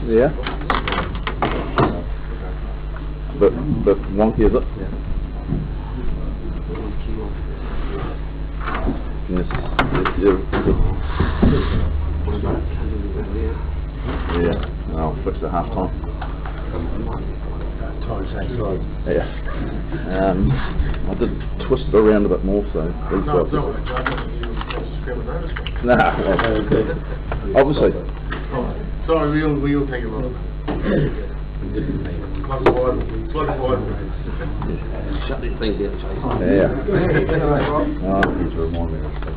Yeah. But wonky, is it? Yes. Yeah. I'll fix the half time. Yeah. I did twist it around a bit more, so these guys. Nah. Obviously. Sorry, we'll take it off. Shut this thing down, Chase. Yeah. Oh, need to remind me of stuff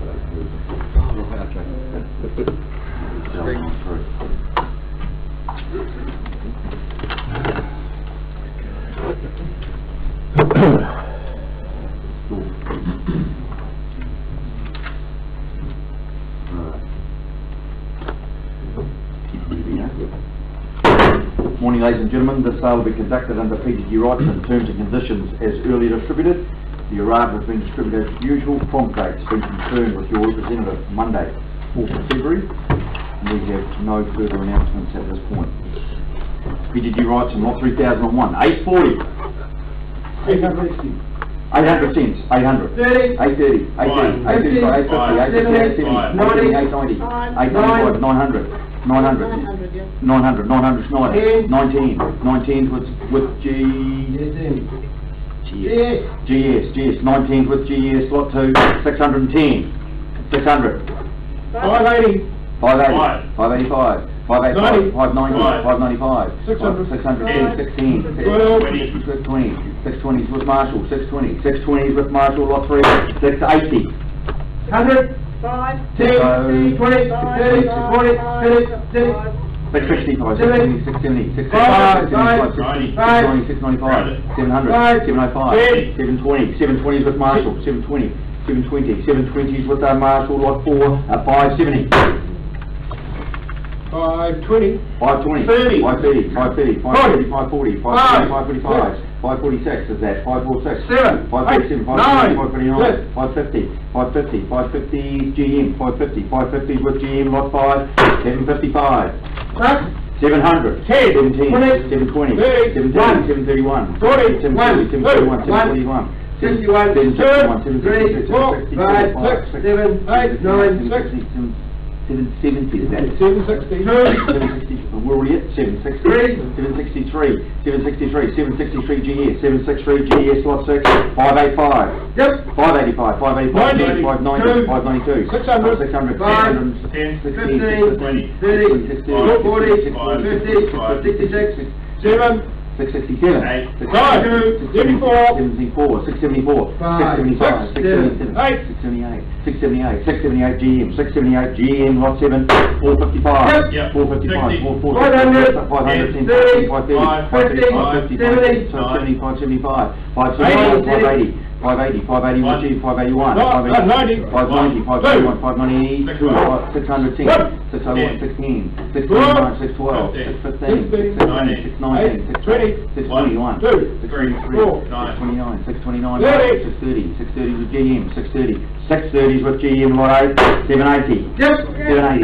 Morning, ladies and gentlemen. This sale will be conducted under PGG Wrightson terms and conditions as earlier distributed. The arrival has been distributed as usual. Prompt dates been confirmed with your representative Monday, 4th of February. We have no further announcements at this point. PGG Wrightson, lot 3001, 840. 800 cents, 800. 830, 830, 850, 860, 870, 890, 900. 900, 900, 19 with GS, 19 with GS, lot 2, 610, 600, 580, 580, 585, 585, 590, 595, 610, 16, 620, 620s with Marshall, 620, 620s with Marshall, lot 3, 680, 100, 5, 10, 20, 30, 40, 30, 665, 670, 670, 675, 695, 700, 705, 720, 720s with Marshall, 720, 720, 720s with Marshall, lot 4, 570. 520, 520, 30, 530, 530, 530, 540, 540, 545, 546 is that, 546, 7, 537, 539, 550, 550, 550 GM, 550, 550 with GM lot 5, 755, 700, 17, 720, 730, 731, 40, 730, 731, 741, 61, 761, 766, 765, 769, 770 is that? 760, 760, we're already at 763, 763, 763, 763 GS, 763 GS lot 6, 585, yep, 585, 585, 590, 592, 600, 600, 10, 16, 20, 30, 40, 50, 66, 7, 667, 674, 674, 674, 675, 678, 678, 678 GM, 678 GM, lot 7, 455, 455, 440, 500, 530, 530, 550, 575, 580, 580, 580 with G, 581, 580, 590, 591, 590, 600, 601, 16, 629, 612, 615, 616, 619, 620, 621, 623, 629, 629, 630, 630 with GM, 630, 630s with GM, lot 8, 780, 780,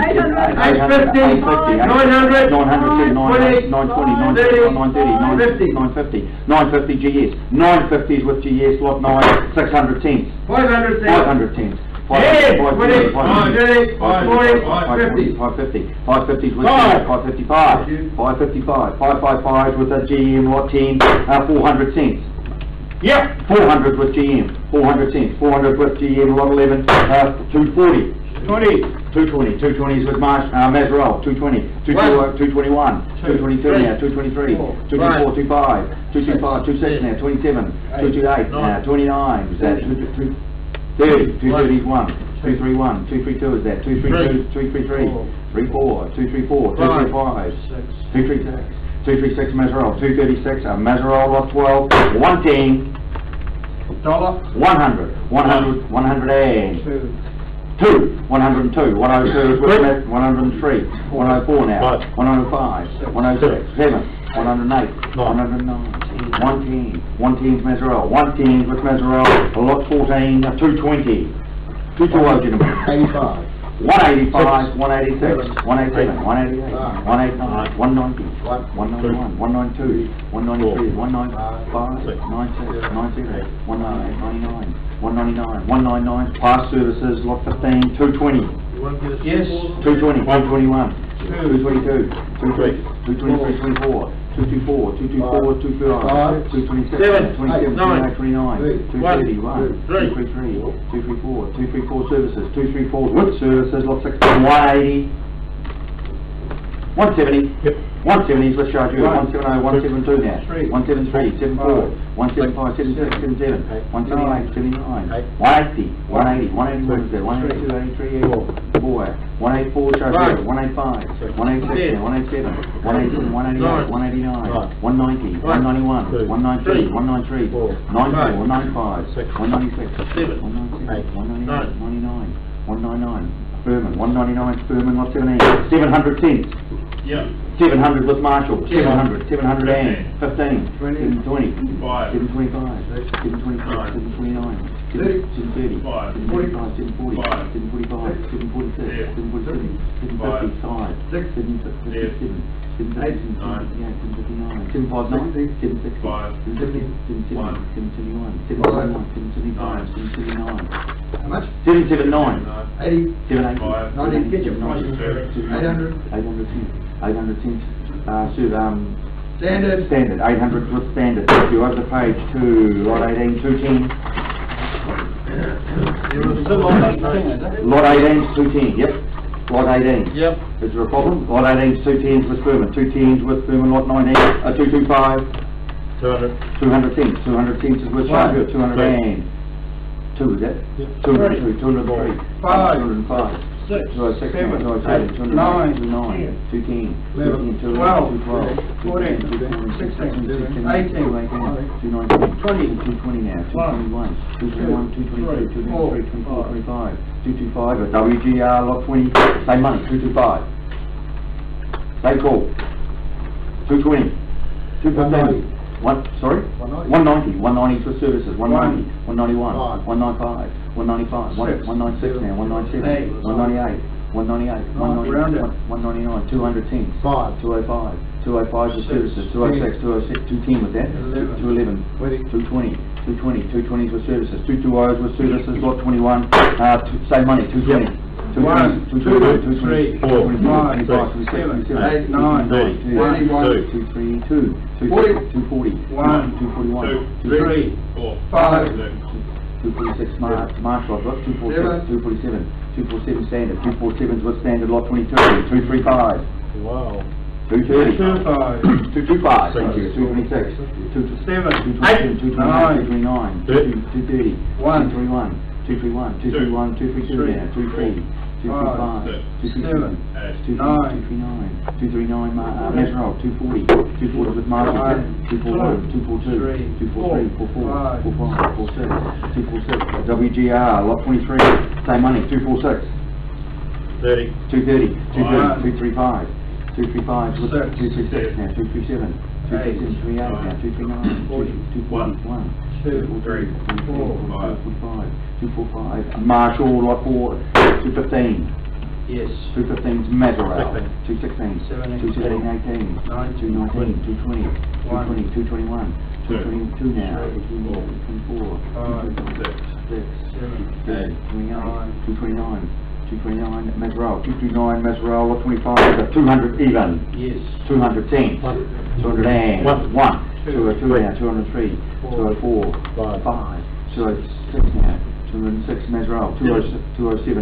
850, 900, 900, 920, 930, 930, 950 GS, 950s with GS, lot 9, 600 cents, 500 cents, 550, 550, 550s with 555, 555, 555s with the GM, lot 10, 400 cents. Yep, 400 with GM, 400 cents, 400 with GM, lot 11, 240, 220, 220s with Mazarel, 220, 221, 222 now, 223, 224, 25, 225, 26 now, 27, 228 now, 29, is that 230, 231, 231, 232 is that, 232, 233, 34, 234, 235, 236. 236 Mazarel, 236 Mazarel lot 12, 110, $100, 100, 102, 102, 102 is with 103, 104 now, 105, 106, 7, 108, 109, 110, 110 Mazzarella, 110 with Mazzarella, lot 14, 220, 220 gentlemen. 85. 185, 186, 187, 188, 189, 190, 191, 192, 193, 195, 96, 97, 198, 99, 199, 199, past services, lot 15, 220. Yes. 220, 121, 222, 223, 24, 224, 225, 226, 27, 28, 29, 231, 233, 234, 234 services, 234 with services, lot 16, 180, 170, 170 is with charge 170, 172 now, 173, 74, 175, 76, 77, 178, 79, 180, 180, 181 is there, 182, 83, 84, 184 charge 185, 186 now, 187, 187, 188, 189, 190, 191, 193, 193, 94, 195, 196, 197, 198, 99, 199, Furman, 199 Furman, lot 17, 700 cents. Yeah. 700 with Marshall, 700, 700 and 15, 20, 720, 5, 725, 726, 729, 730, 735, 740, 745, 746, 747, 755, 757, 759, 759, 760, 771, 771, 775, 779. How much? 779. 80. 780. 90. Get your prices. 800. 800 cents. 800 cents. Standard. Standard. 800 with standard. If you over the page to lot 18, 210. Lot 18, 210. Yep. Lot 18. Yep. Is there a problem? Lot 18 is 210s with Furman. 210s with Furman. Lot 19. 225. 200 cents. 200 cents is with Sharpie. 200 and. 2 is that? Yep. 202, 203, 5, 205, 6, 206, 7, 207, 9, 209, 210, 11, 211, 12, 14, 16, 18, 219, 220 now, 221, 221, 222, 223, 24, 25, 225, a WGR lot 20, same money, 225. Same call. 220, 215. Sorry? 190. 190 for services. 190. 191. 195. 195. 196 now. 197. 198. 198. 199. 200 cents. 205. 205 for services. 206. 206. 210 with that. 211. 220. 220. 220 for services. 220s with services. Lot 21. Same money. 220. 1, 2, 3, 4, 5, 6, 7, 8, 9, 31, 232, 240, 1, 241, 3, 4, 5, 246 Marshall, 247, 247 standard, 247s with standard, lot 22, 235. Wow. 230. 225. 225. Thank you. 226. 227. 229. 229. 230. 1. 231. 231. 231. 232 now. 23. 235, 237, 239, 239, Mazzarella, 240, 240 with Marshall, 241, 242, 243, 44, 45, 46, 246, WGR, lot 23, same money, 246, 30, 230, 235, 235 with 236 now, 237, 238 now, 239, 241, 243, 245, 245, Marshall, lot 4, 215. Yes. 215's Mazzarella. 216. 17, 18. 219. 220. 220. 221. 222 now. 224. 226. 229. 229 Mazzarella. 229 Mazzarella. 25. 200 even. Yes. 210. 201. 202 now. 203. 204. 5. 206 now. 206 Mazzarella, 207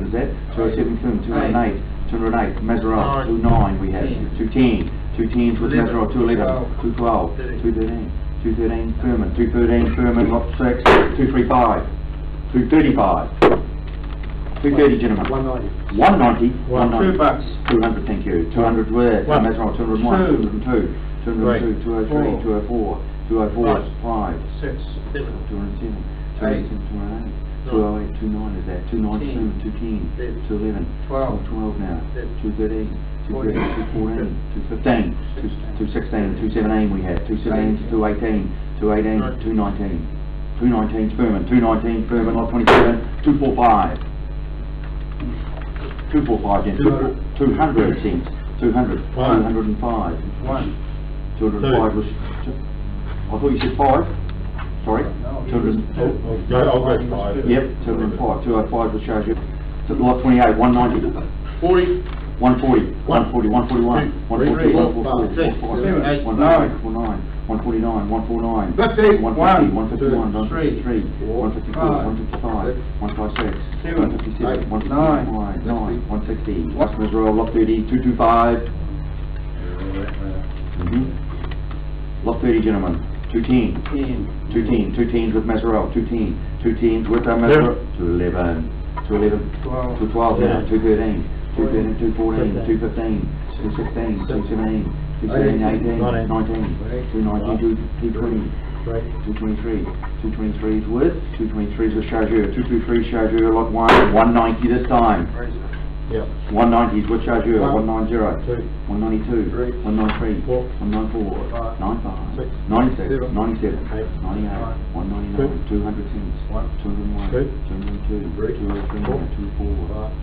is that? 207 Furman, 208, 208 Mazzarella, 29 we have, 210, 210s with Mazzarella, 211, 212, 213, 213 Furman, 213 Furman, lot 6, 235, 235, 230 gentlemen. 190. 190. 190. $200, thank you. 200 with Mazzarella, 201, 202, 202, 203, 204, 204, 5, 6, 207, 208. 208, 29 is that, 297, 210, 211, 12 now, 213, 214, 215, 216, 217 we had, 217 to 218, 218, 219, 219 Spurman, 219 Spurman, lot 27, 245. 245 then, 200 cents, 200, 205. 205 was, I thought you said 5, sorry, 200. I'll go 5. Yep, 205, 205 was charged you. So lot 28, 190. 40. 140, 140, 141, 142, 144, 149, 149, 149, 150, 151, 153, 154, 155, 156, 157, 159, 160, customers roll, lot 30, 225. Lot 30, gentlemen, 210, 210, 2 teams with Mazzarella, 210, 2 teams with Mazzarella, 211, 211, 212 now, 213. 213, 214, 215, 216, 217, 217, 18, 19, 219, 220, 223, 223s with, 223s with Chargeur, 223 Chargeur, lot 1, 190 this time. Yep. 190s with Chargeur, 190, 192, 193, 194, 95, 96, 97, 98, 199, 200 cents, 201, 202, 203, 204,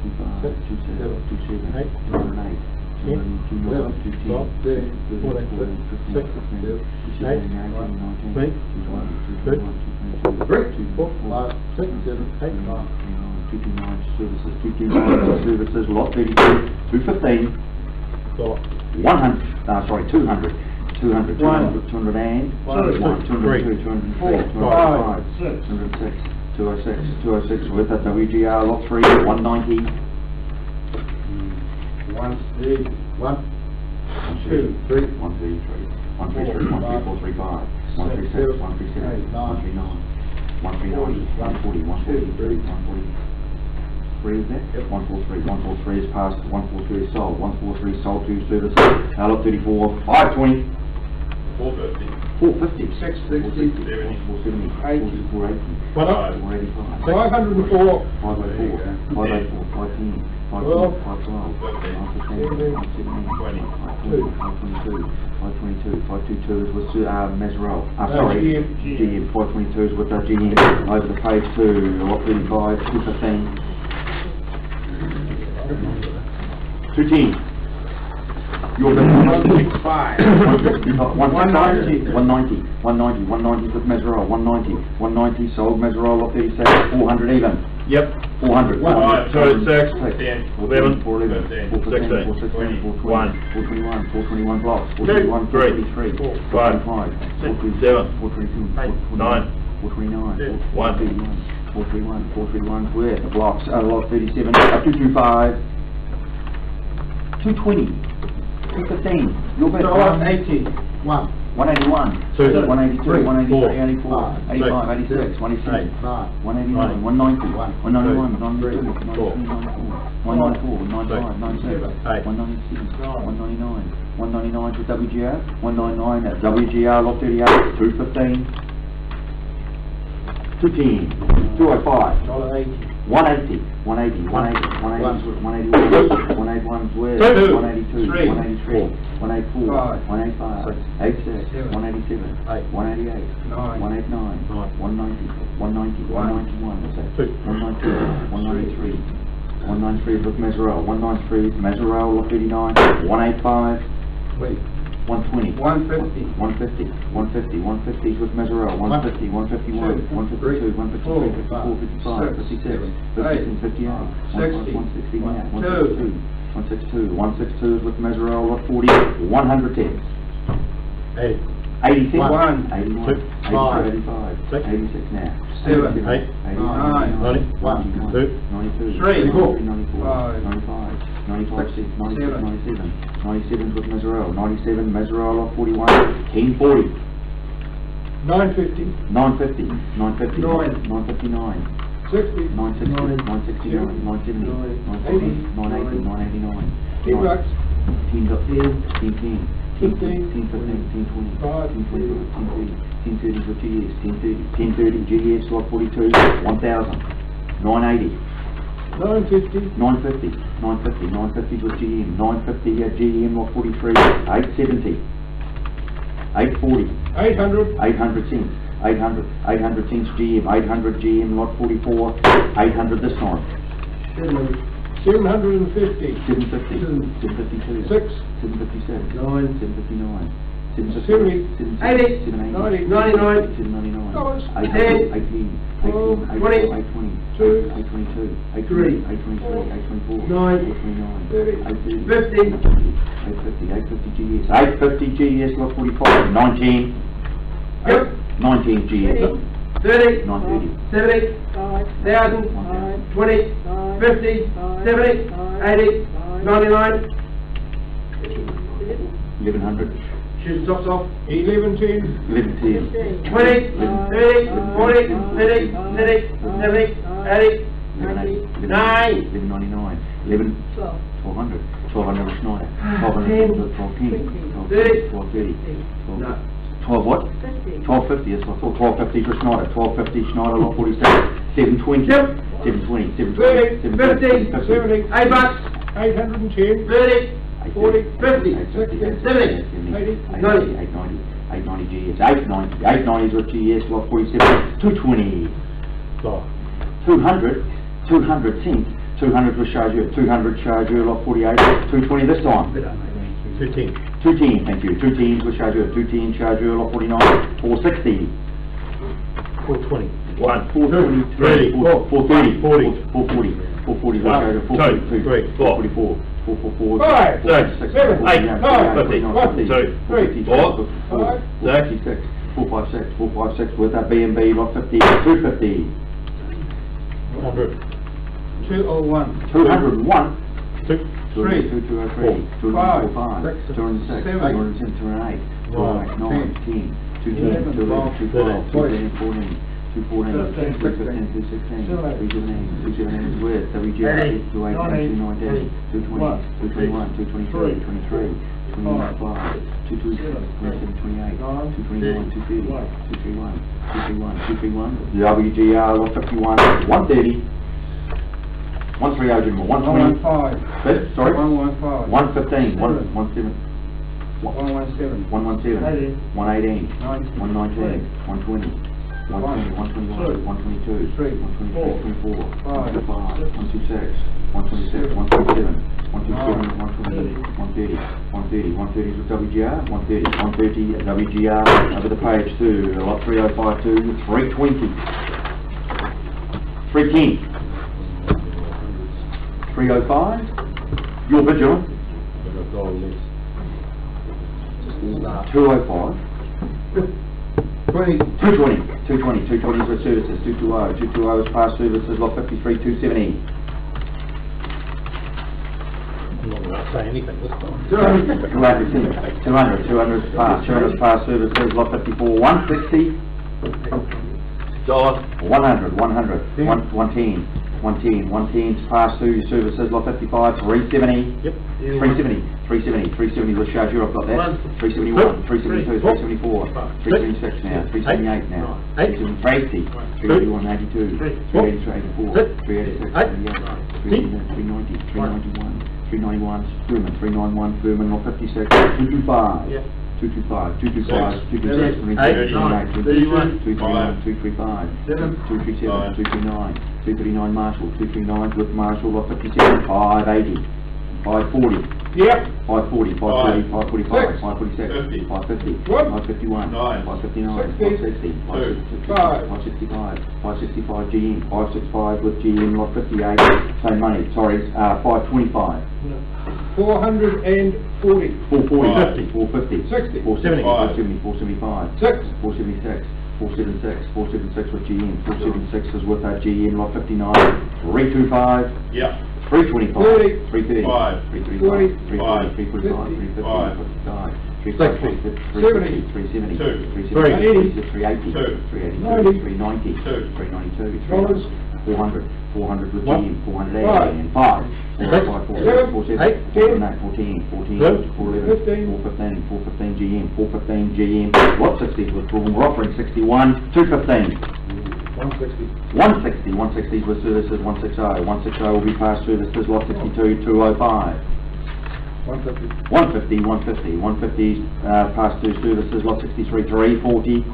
25, 27, 207, 208, 210, 229 services, lot 32, 215, 100, sorry, 200, 200, 200, 200 and 202, 203, 205, 206, 206, 206 with that WGR, lot 3, 190, 1, 2, 3, 133, 134, 135, 136, 137, 139, 139, 140, 143, 143 is that? 143, 143 is passed, 143 is sold, 143 sold to services, lot 34, 520, 450, 660, 470, 480, 485, 504, 504, 510, 512, 512, 522, 522 is with Mazzarella, sorry, GM, 522 is with GM, over the page to lot 35, 215, 210. Your bid. 165, 190, 190 with Mazzarella, 190 sold Mazzarella, lot 36, 400 even. Yep. 400. 36, 11, 411, 415, 416, 421, 421 blocks, 421, 423, 425, 427, 422, 429, 431, 431 square, the blocks, lot 37, 225, 220, 215, your bid. 180, 181, 182, 183, 84, 85, 86, 187, 189, 190, 191, 192, 194, 195, 97, 196, 199, 199 to WGR, 199 at WGR, lot 38, 215, 210, 205, 180, 180, 181, 181 where? 182, 183, 184, 185, 86, 187, 188, 189, 190, 190, 191, what's that? 192, 193, 193 with Mazzarella, 193, Mazzarella, 39, 185, 120, 150, 150, 150, 150 with Mazzarella, 150, 151, 152, 153, 54, 55, 56, 57, 58, 160, 162, 162 with Mazzarella, 40, 110, 86, 81, 85, 86 now, 7, 8, 9, 92, 3, 95, 96, 97, 97 with Mazzarella, 97 Mazzarella, 41, 1040, 950, 950, 950, 959, 60, 960, 969, 970, 970, 980, 989, 10 bucks, 10, 10, 10, 15, 10, 15, 10, 20, 5, 10, 20, 10, 30 for GS, 10, 30 GS, lot 42, 1,000, 980. 950. 950. 950 with GM. 950 at GM lot 43. 870. 840. 800. 800 cents. 800 cents GM. 800 GM lot 44. 800 this time. 750. 750. 752. 6. 757. 9. 759. 70. 80. 90. 99. 799. Dollars. 18. 12. 20. 2. 822. 3. 823. 824. 9. 829. 30. 850. 850 GS. 850 GS lot 45. 19. Yep. 19 GS. 30. 930. 70. 1,000. 20. 50. 70. 80. 99. 1100. Shoot socks off. 1110. 1110. 20. 30. 40. 30. 30. 70. 80. 1199. 9. 11. 1200. 1200 with Schneider. 1200 with 1210. 1230. 12 what? 1250 is what I thought. 1250 for Schneider. 1250 Schneider lot 47. 720. Yep. 720. 30. 50. 70. 8 bucks. 810. 30. 40. 50. 60. 70. 80. 90. 890. 890 GS. 890. 890 with GS lot 47. 220. 200. 200 cents. 200 with Chargeur. 200 Chargeur lot 48. 220 this time. 210. 210, thank you. 210 with Chargeur. 210 Chargeur lot 49. 460. 420. 1. 430. 430. 440. 440. 440 with Chargeur. 442. 444. 444. 5. 6. 7. 8. 9. 50. 2. 3. 4. 456. 456. 456 with that B&B lot 50. 250. 100. 201. 201. 2. 3. 203. 205. 206. 207. 208. 9. 10. 210. 211. 212. 214. 214. 216. 217 is with WGR 218. 220. 221. 223. 23. 25. 227. 27. 28. 229. 230. 231. 231. 231. WGR 151. 130. 130 General. 120. 115. Sorry. 115. 115. 117. 117. 117. 118. 90. 119. 120. 121. 122. 3. 123. 124. 5. 126. 127. 127. 128, 130, 130 with WGR, 130 WGR, over the page to lot 3052, 320, 310, 305, you're vigilant, 205, 220 with services, 220 is past services, lot 53, 270. I'm not going to say anything this time. 200 is past services, lot 54, 160. Dollar. 100 110 is past through services, lot 55, 370. Yep. 370 with Chargeur, I've got that. 371, 372, 374, 376 now, 378 now, 380, 381, 82, 383, 84, 386, 390, 391. 391, Furman, lot 56, 225, 225, 226, 231, 235, 237, 239, 239 Marshall, 239 with Marshall, lot 57, 580, 540. Yep. 540, 530, 545, 546, 550, 551, 559, 560, 565, 565 GM, 565 with GM, lot 58, same money, sorry, 525. 440. 440, 450, 60, 470, 470, 475, 6, 476, 476 with GM, 476 is with that GM, lot 59, 325. Yeah. 325, 330, 40, 335, 345, 350, 355, 370, 380, 390, 392, 400 with GM, 480, and 5, 415 GM, 415 GM, lot 60 with Broome, we're offering 61, 215. 160. 160 with services 160. 160 will be past services lot 62 205. 150. 150 past to services lot 63 340.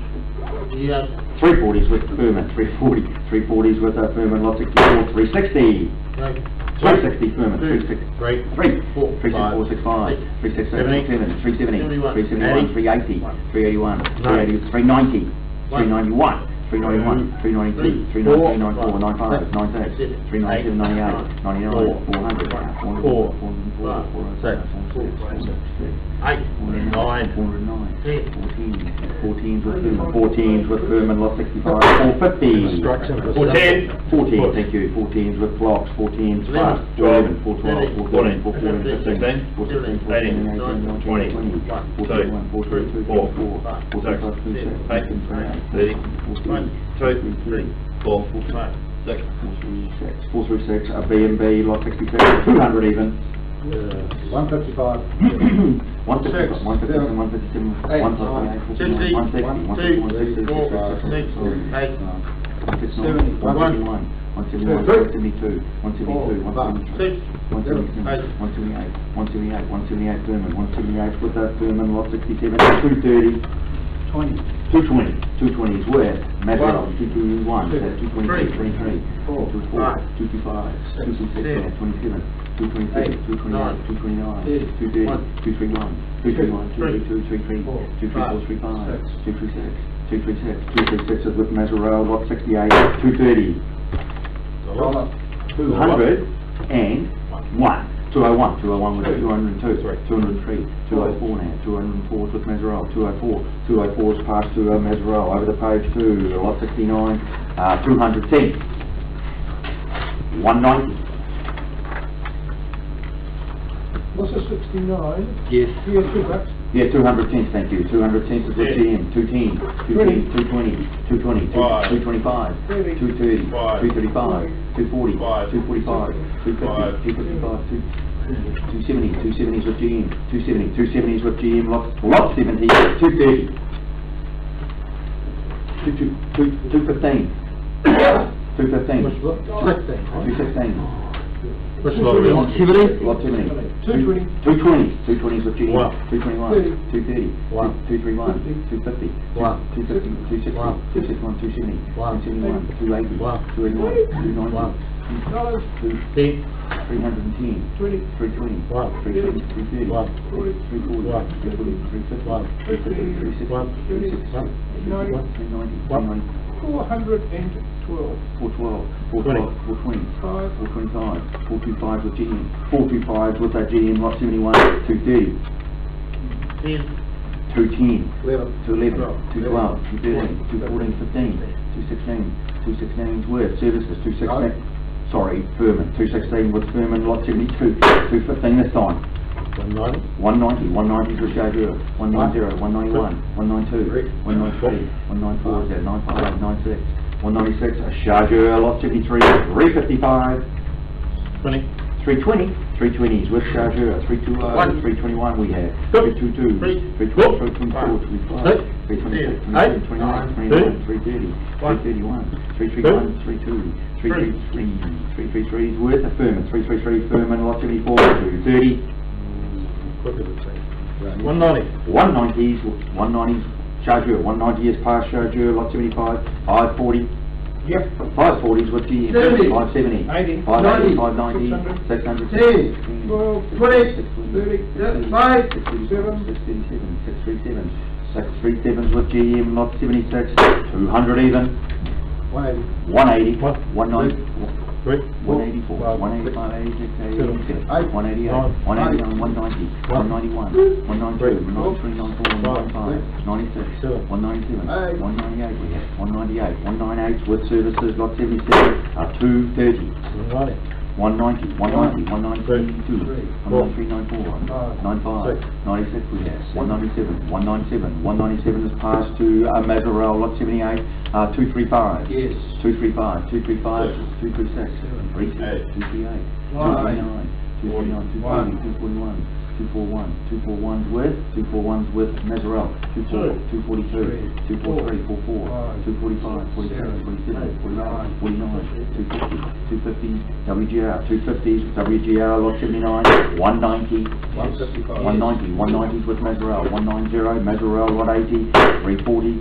Yeah. 340s with Furman 340s with Furman lot 64 360. 360 Furman 360 364 365 370 380 381 390 391 392 393 94 95 96 397 98 99 400 14s with Furman lot 65 450 14 thank you 14s with blocks 14s fast 411 412 413 414 15 416 18 19 20 21 22 24 25 26 436 a B&B lot 67 200 even 155. 157 157 158 171 172 178 Furman 178 with that Furman lot 67 230 220s where Madrid 221 223 23 224 225 226 27 228 229 230 231 232 233 234 236 is with Mazarow lot 68 230 201 201 with 202 203 204 now 204 with Mazarow 204 is passed to Mazarow over the page to lot 69 210 190 What's a 69? Yes. Yeah, 210, thank you. 210 is with GM. 210, 220, 220, 225, 230, 235, 240, 245, 250, 270, 270s with GM. 270s with GM. Lot 70, 230, 215, 216. What's lot 70? Lot 70. 220s with GM. 221, 230, 231, 250, 260, 261, 270, 271, 280, 281, 290, 310, 320, 320, 330, 340, 350, 360, 390, 412. 420, 425 with GM, 425 with that GM, lot 71, 230, 210, 211, 212, 213, 214, 15, 216, 216's worth, services, 216, sorry, Furman, 216 with Furman, lot 72, 215 this time. 190 with Jaguar, 190, 191, 192, 193, 194 is that 95, 96, 196, a Charger, lot 73, 355, 320, 320s with Charger, 320, 321 we have, 322, 324, 325, 326, 329, 330, 331, 331, 32, 333 is worth a Furman, 333 Furman, lot 74, 230, 190s, Charger, 190 is past Charger, lot 75, 540. Yep. 540s with GM, 570, 80, 580, 590, 600, 12, 20, 30, 5, 637s with GM, lot 76, 200 even, 180, 190, 184, 185, 86, 87, 188, 189, 190, 191, 192, 193, 94, 195, 96, 197, 198 we have, 198, 198 with services, lot 77, 230, 190, 192, 193, 94, 95, 96 we have, 197, 197 is passed to Mazarow, lot 78, 235, 235, 236, 238, 239, 240, 241, 241, 241's with, 241's with Meserel, 242, 243, 44, 245, 47, 47, 49, 250, 250, WGR, 250s, WGR, lot 79, 190, 190's with Meserel, 190, Meserel, lot 80, 340,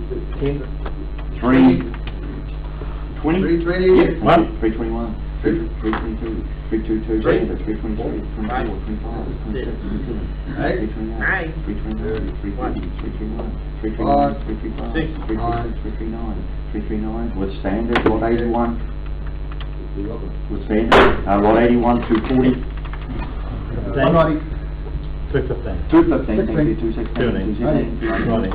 320, 321, 322, 322, 323, 24, 25, 26, 27, 329, 331, 339, with standard, lot 81, with standard, lot 81, 240, 215, 216, 217, 219, 220,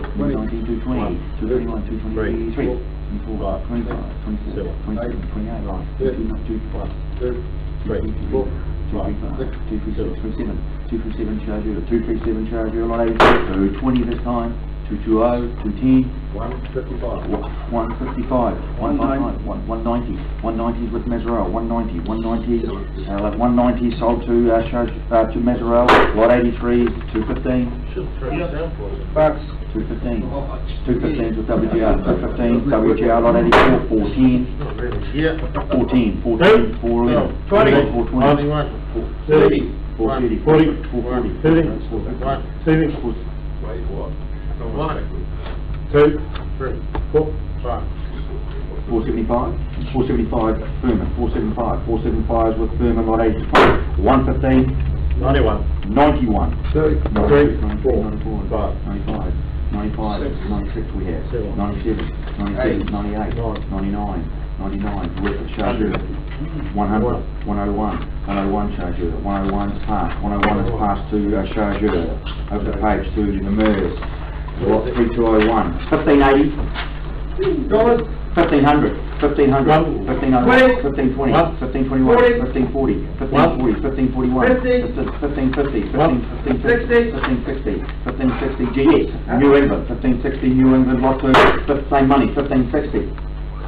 221, 223, 24, 25, 26, 27, 28, 237 charger, lot 80, 220 this time, 220, 210, 155, 190's with Meserel, 190, 190 sold to Meserel, lot 83, 215, 215's with WGR, 215, WGR, lot 84, 410, 411, 420, 430, 430, 475, 475 Furman, 475's with Furman, lot 80, 115, 91, 30, 95, 96 we have, 97, 98, 99 with the charger, 100, 101 charger, 101's passed, 101 is passed to charger, over the page to the MERS, lot 3201, 1580, 1500, 1520, 1521, 1540, 1541, 1550, 1560, GS, New England, 1560, New England, lot 2, same money, 1560.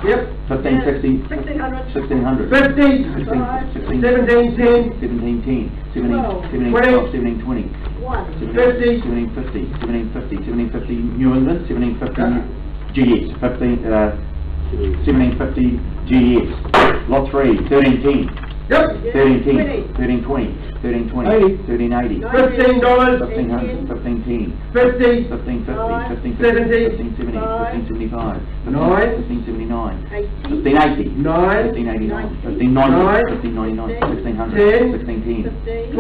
Yep. 1560, 1600, 1710, 1720, 1720, 1750, New England, 1750, GS, 1750, GS, lot 3, 1310, yep. 1310, 1320, 1320, 1380, $15, 1500, 1510, 50, 1550, 1570, 1575, 1579, 1580, 1589, 1590, 1599, 1600, 1610,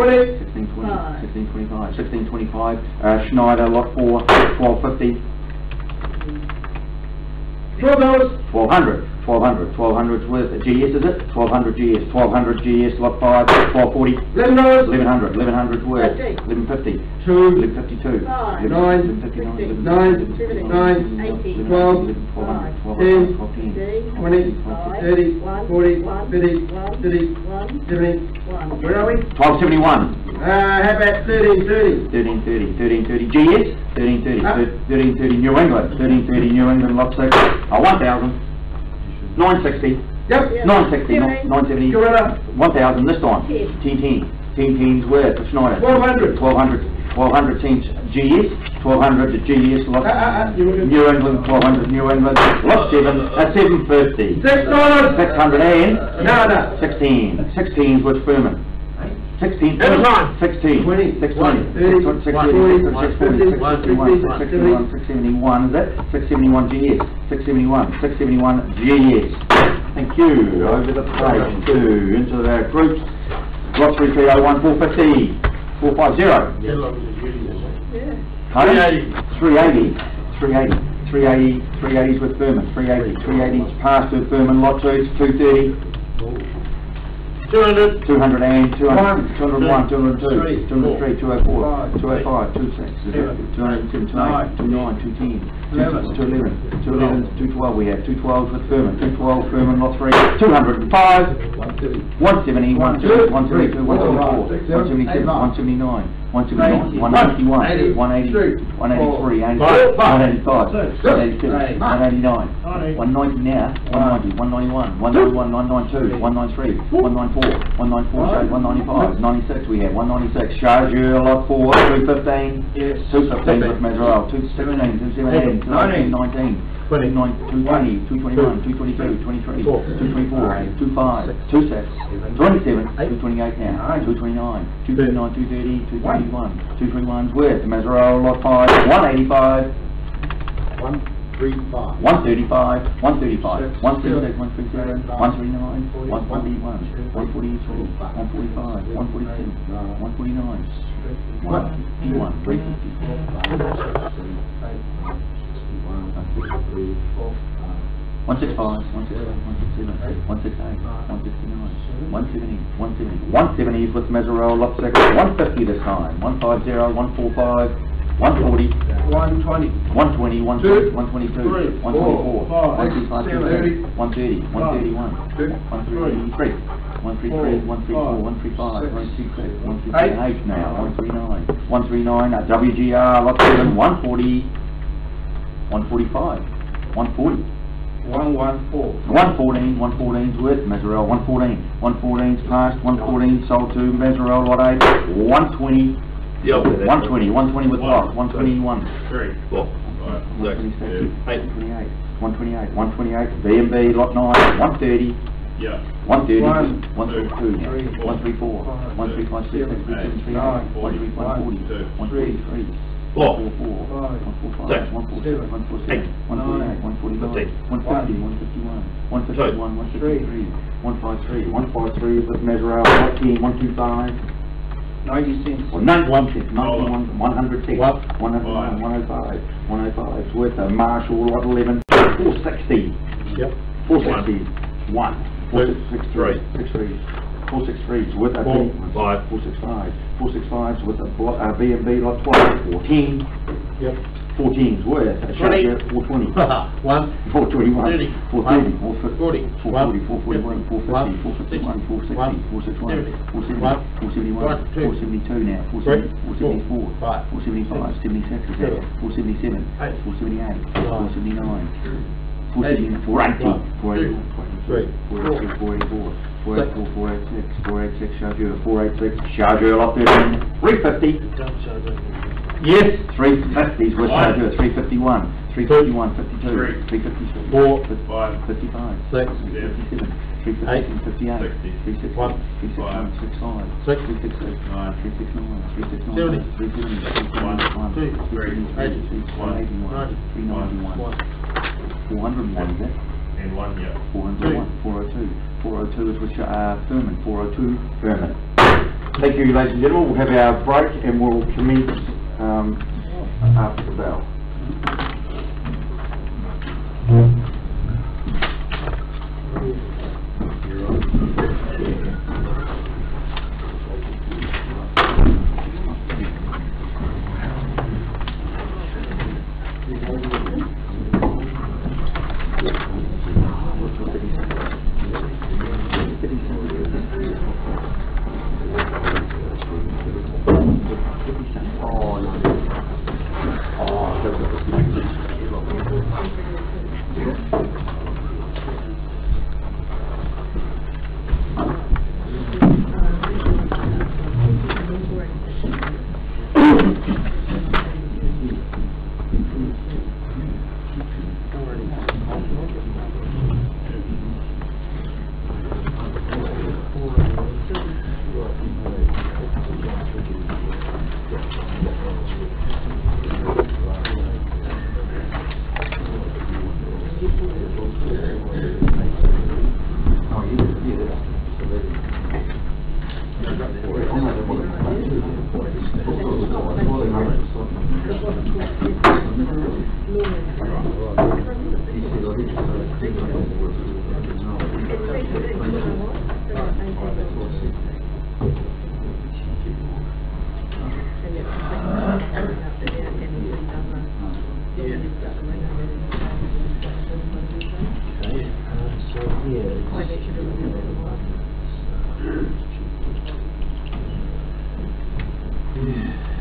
1625, Schneider, lot 4, 1250, $1200's with GS, is it? 1200 GS, 1200 GS, lot 5, 1240, $1100's worth, 1150, 1152, 1159, 12, 10, 20, 30, 40, 50, 71. Where are we? 1271. How about 1330? 1330 GS, 1330 New England, 1330 New England, lot 6, 1,000. 960. Yep. 960. 970. 1,000 this time. 10's worth of Schneider. 1200 teams GS. 1200 GS lot. New England. 1200 New England. Lot 7 at 750. $6. 600 and 16's with Furman. 16, 16, 20, 620, 620, 641, 671, is that? 671 GS, 671 GS. Thank you. Over the page to into the groups. Lot 3301, 450, 450. 380's with Furman, 380's passed to Furman, lot 2, 230. 200 and 201, 202, 203, 204, 205, 26, 207, 208, 29, 210, 211, 212 we have, 212 with Furman, 212 Furman, lot 3, 205, 170, 172, 174, 177, 179, 179, 181, 180, 183, 185, 186, 189, 190 now, 190, 191, 191, 192, 193, 194, 194, 195, 96 we have, 196, Chargeur, lot 4, 215, 215 with Mazzarella, 216, 217, 219, 220, 221, 222, 23, 224, 25, 26, 27, 228 now, 229, 229, 230, 231, 231's with Mazzarella, lot 5, 185, 135, 135, 136, 137, 139, 141, 143, 145, 146, 149, 151, 350. 165, 167, 168, 169, 170 is with Mazzarella, lot 6, 150 this time, 150, 145, 140, 120, 120, 122, 124, 125, 130, 131, 133, 134, 135, 136, 138 now, 139, 139, WGR, lot 7, 140, 145, 140, 114, 114's with Mazzarella, 114's passed, 114 sold to Mazzarella, lot 8, 120, 120 with Fox, 121, 128, B&B, lot 9, 130, 130, 132, 134, 135, 135, 140, 143, 145, 147, 148, 149, 150, 151, 151, 153, 153, 153 with Mazzarella, 110, 125, 90 cents. 91 cents, 91, 106, 101, 105, 105 with a Marshall, lot 11, 460, 460, 463, 463 with a 465, 465 with a B&B, lot 12, 14, 14's with a Chargeur, 420, 421, 430, 440, 441, 450, 451, 460, 461, 471, 472 now, 474, 475, 76 is that, 477, 478, 479, 480, 480, 484, 486, Chargeur, 486, Chargeur, lot 13, 350. Yes, 350s with Chargeur, 351, 351, 52, 353, 4, 55, 6, 357, 358, 360, 361, 65, 366, 369, 369, 370, 371, 381, 391, 401 is it? And 401, 402, 402 is with Furman, 402, Furman. Thank you, ladies and gentlemen. We'll have our break and we'll commence after the bell. Yeah.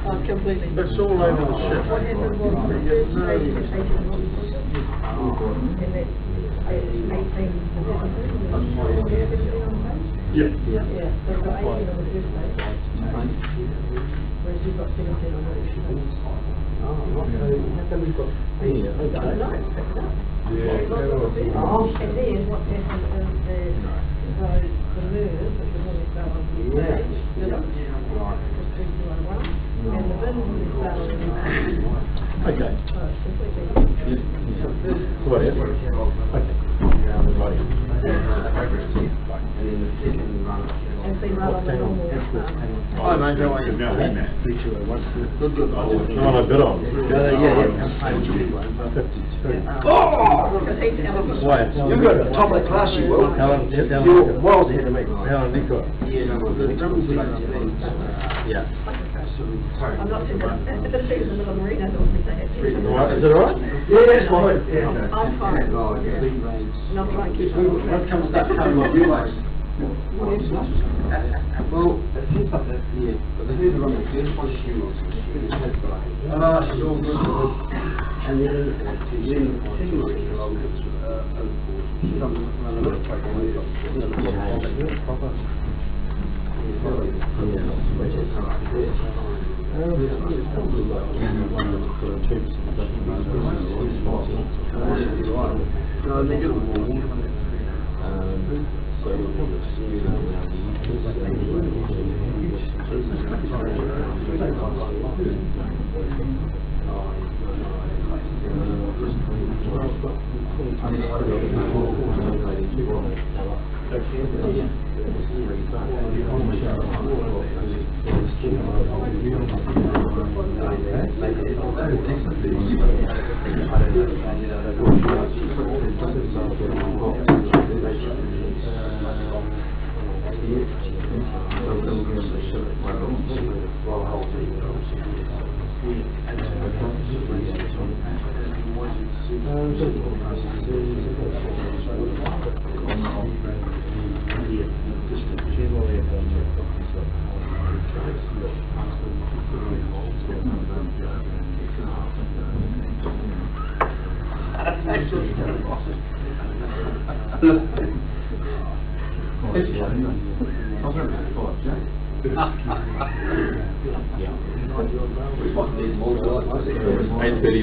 Completely. It's all over the ship. What happened was the first stage was 18 months, and that's 18 Yeah. Yeah, so we've got 18 on the first stage, whereas you've got 17 on the next stage. How come we've got three? No, it's picked up. Yeah. And then what happened is the nerve, which is when we start on the stage, did it, because 3211, and the bin when we start on the stage. Okay. So it's completely. Well, yeah. Okay. And it's been run on the normal. Hi mate, how are you? No, hey, Matt. Good, good. The one I bid on. Because he's out. Why? You've got a top of the class, you will. You're well ahead of me. How long have you got? Yeah. I'm not too good. If it's in the middle of the marina, I don't think they have to. Alright, is it alright? Yeah, that's fine. I'm fine. And I'm trying to keep on. What comes that time of you guys? Well, it seems like that, yeah, but the header on the first one, she was pretty heavy, but She's all good. and then the second one,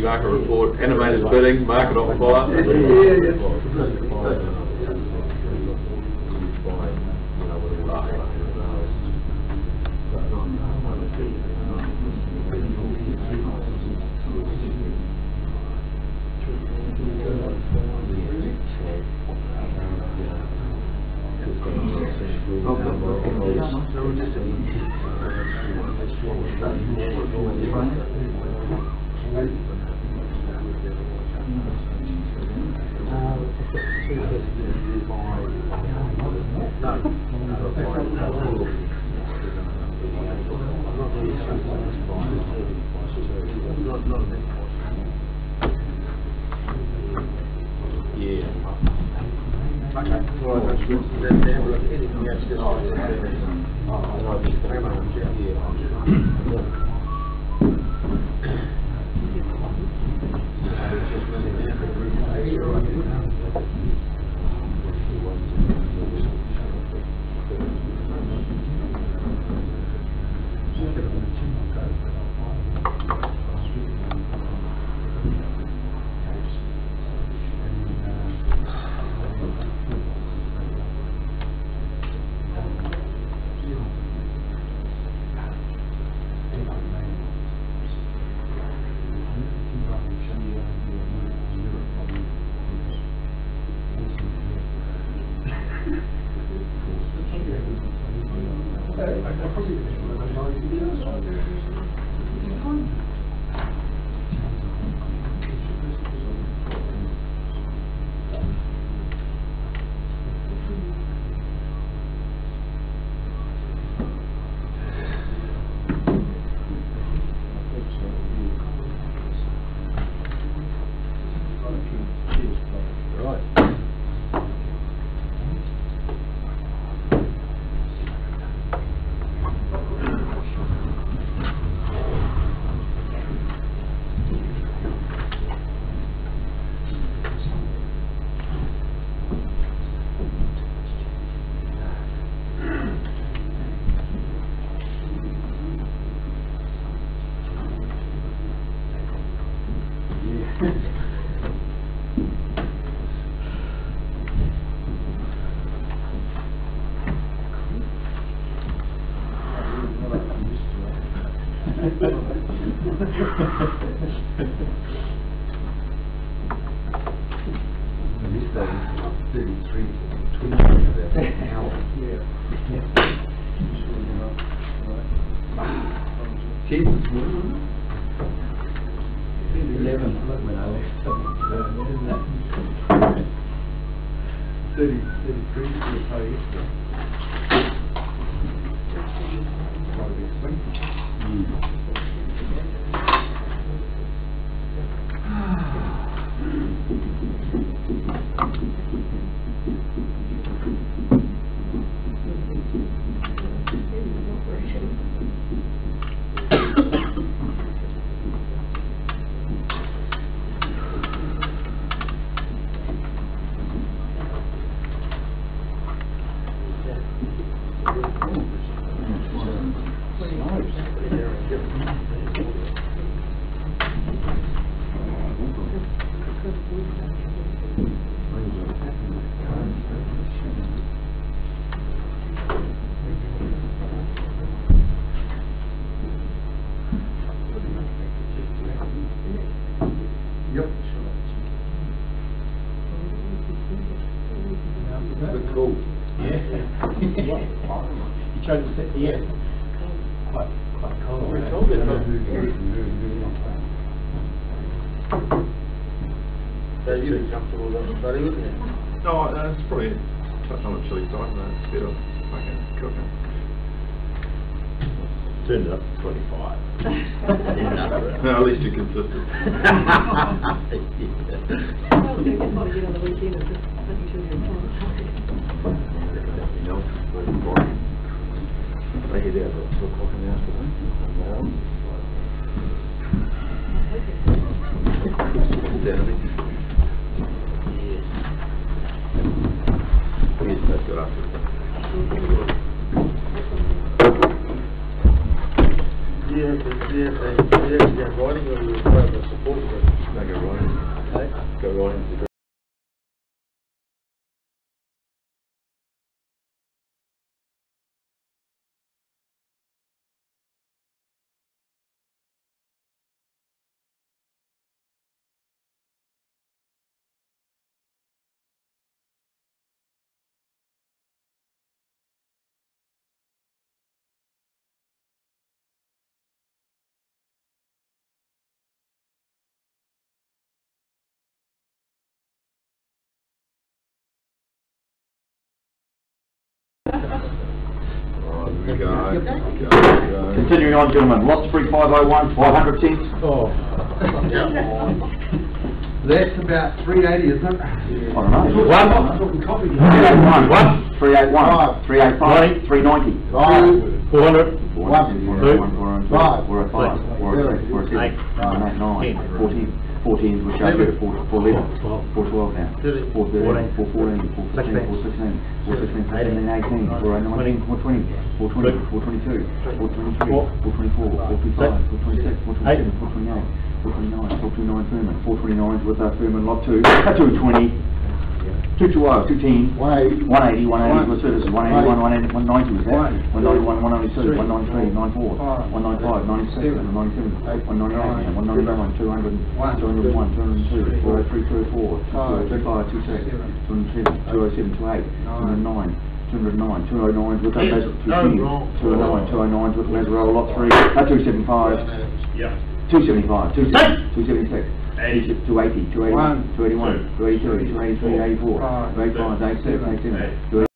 market report, animated bidding, market on fire. No, it's probably a touch on the chilly side, and it's better fucking cooking. Turned it up to 25. No, at least you're consistent. Well, you just want to get on the weekend and just making sure you're on time. They head out at 2 o'clock in the afternoon. Yes, that's good after. Yeah, riding or you require the support group? No, go right. Go right. Continuing on, gentlemen, lots 3501, 500 cents. Oh. That's about 380, isn't it? I don't know. 381, 381, 385, 390. 400. 405, 406, 407, 14, which are 411, 412 now, 413, 414, 415, 416, 416, 417, 18, 419, 420, 420, 422, 423, 424, 425, 426, 427, 428, 429, 429 Furman, 429s with Furman lot 2, 220, 220, 210, 180, 180 was services, 181, 190 was that, 191, 192, 193, 94, 195, 96, 197, 198, 199, 200, 201, 202, 203, 204, 205, 206, 207, 208, 209, 209s with that, 210, 209s with Lazaro lot 3, 275, 275, 276, 280, 281, 282, 283, 84, 285, 87, 87,